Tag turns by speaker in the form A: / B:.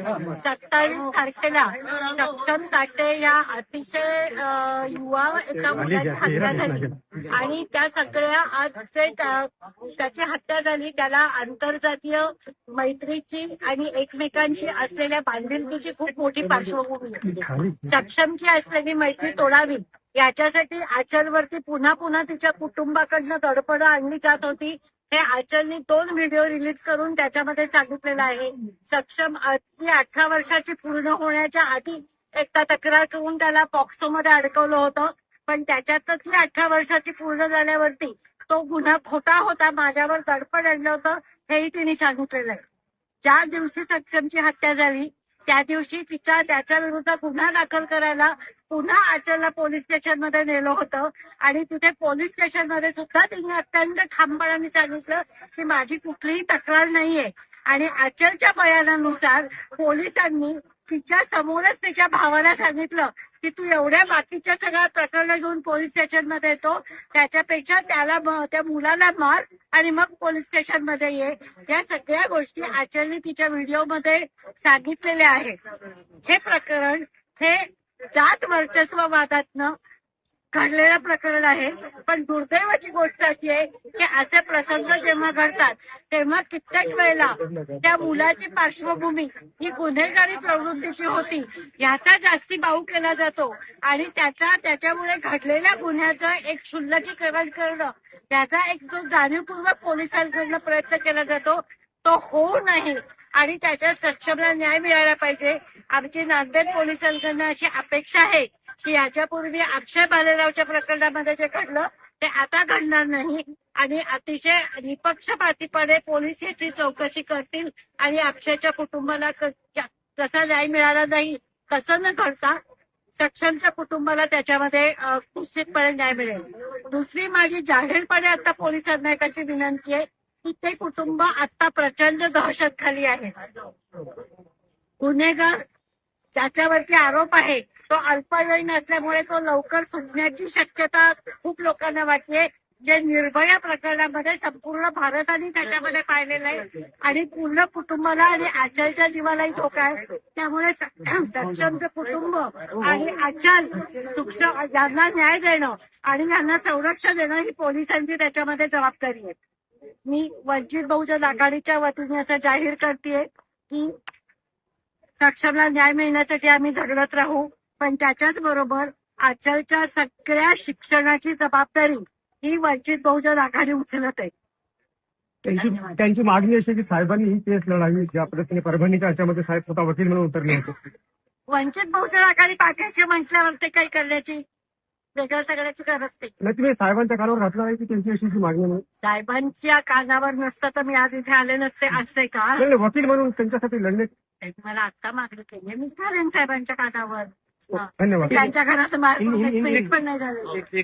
A: 27 तारखेला सक्षम ताटे या अतिशय युवा एका मुलाची हत्या झाली आणि त्या सगळ्या आज जे त्याची हत्या झाली त्याला आंतरजातीय मैत्रीची आणि एकमेकांची असलेल्या बांधिलकीची खूप मोठी पार्श्वभूमी आहे. सक्षमची असलेली मैत्री तोडावी याच्यासाठी आचलवरती पुन्हा पुन्हा तिच्या कुटुंबाकडनं तडफड आणली जात होती. हे आचलनी 2 व्हिडिओ रिलीज करून त्याच्यामध्ये सांगितलेलं आहे. सक्षम ती 18 वर्षाची पूर्ण होण्याच्या आधी एकदा तक्रार करून त्याला पॉक्सोमध्ये अडकवलं होतं, पण त्याच्यात ती 18 वर्षाची पूर्ण झाल्यावरती तो गुन्हा खोटा होता, माझ्यावर तडफड आणलं होतं हेही तिने सांगितलेलं आहे. ज्या दिवशी सक्षमची हत्या झाली त्या दिवशी त्याच्या विरुद्ध गुन्हा दाखल करायला पुन्हा आचलला पोलीस स्टेशनमध्ये नेलं होतं आणि तिथे पोलीस स्टेशनमध्ये सुद्धा तिने अत्यंत ठामपणाने सांगितलं की माझी कुठलीही तक्रार नाहीये. आणि आचलच्या बयानानुसार पोलिसांनी तिच्या समोरच तिच्या भावाला सांगितलं की तू एवढ्या बाकीच्या सगळ्या प्रकरण घेऊन पोलीस स्टेशनमध्ये येतो, त्याच्यापेक्षा त्या मुलाला मार आणि मग पोलीस स्टेशनमध्ये ये. या सगळ्या गोष्टी आचलने तिच्या व्हिडिओमध्ये सांगितलेल्या आहेत. हे प्रकरण हे जात वर्चस्व वादातनं घडलेलं प्रकरण आहे. पण दुर्दैवाची गोष्ट अशी आहे की असे प्रसंग जेव्हा घडतात तेव्हा कित्येक वेळेला त्या मुलाची पार्श्वभूमी ही गुन्हेगारी प्रवृत्तीची होती याचा जास्ती बाऊ केला जातो आणि त्याच्यामुळे घडलेल्या गुन्ह्याचं एक क्षुल्लकीकरण करणं, त्याचा एक जो जाणीवपूर्वक पोलिसांकडून प्रयत्न केला जातो तो होऊ नये आणि त्याच्या सक्षमला न्याय मिळायला पाहिजे. आमची नांदेड पोलिसांकडून अशी अपेक्षा आहे की याच्यापूर्वी अक्षय भालेरावच्या प्रकरणामध्ये जे घडलं ते आता घडणार नाही आणि अतिशय निपक्षपातीपणे पोलीस याची चौकशी करतील आणि अक्षयच्या कुटुंबाला जसा न्याय मिळाला नाही तसं न घडता सक्षमच्या कुटुंबाला त्याच्यामध्ये निश्चितपणे न्याय मिळेल. दुसरी माझी जाहीरपणे आता पोलिसांना एक अशी विनंती आहे की ते कुटुंब आता प्रचंड दहशतखाली आहे. गुन्हेगार ज्याच्यावरती आरोप आहे तो अल्पवयीन असल्यामुळे तो लवकर सुटण्याची शक्यता खूप लोकांना वाटते. जे निर्भया प्रकरणामध्ये संपूर्ण भारताने त्याच्यामध्ये पाहिलेलं आहे आणि पूर्ण कुटुंबाला आणि आचलच्या जीवालाही धोका आहे. त्यामुळे सक्षमचं कुटुंब आणि आचल यांना न्याय देणं आणि यांना संरक्षण देणं ही पोलिसांची त्याच्यामध्ये जबाबदारी आहे. मी वंचित बहुजन आघाडीच्या वतीने असं जाहीर करतेय की सक्षमला न्याय मिळण्यासाठी आम्ही झगडत राहू, पण त्याच्याच बरोबर आचलच्या सगळ्या शिक्षणाची जबाबदारी ही वंचित बहुजन आघाडी उचलत आहे.
B: त्यांची मागणी अशी की साहेबांनी ही केस लढावी, ज्या पद्धतीने परभणीच्या याच्यामध्ये साहेब स्वतः वकील म्हणून उतरले होते.
A: वंचित बहुजन आघाडी टाकायची म्हटल्यावर ते काही करण्याची वेगळ्या सगळ्याची गरज नाही.
B: तुम्ही साहेबांच्या कानावर घातला आहे की त्यांची अशी मागणी म्हणून?
A: साहेबांच्या कानावर नसतं तर मी आज इथे आले नसते असते का?
B: वकील म्हणून त्यांच्यासाठी लढले.
A: मला आता मागणी केली मी घालेन साहेबांच्या कानावर.
B: धन्यवाद.
A: त्यांच्या घरात मार पण नाही झाले.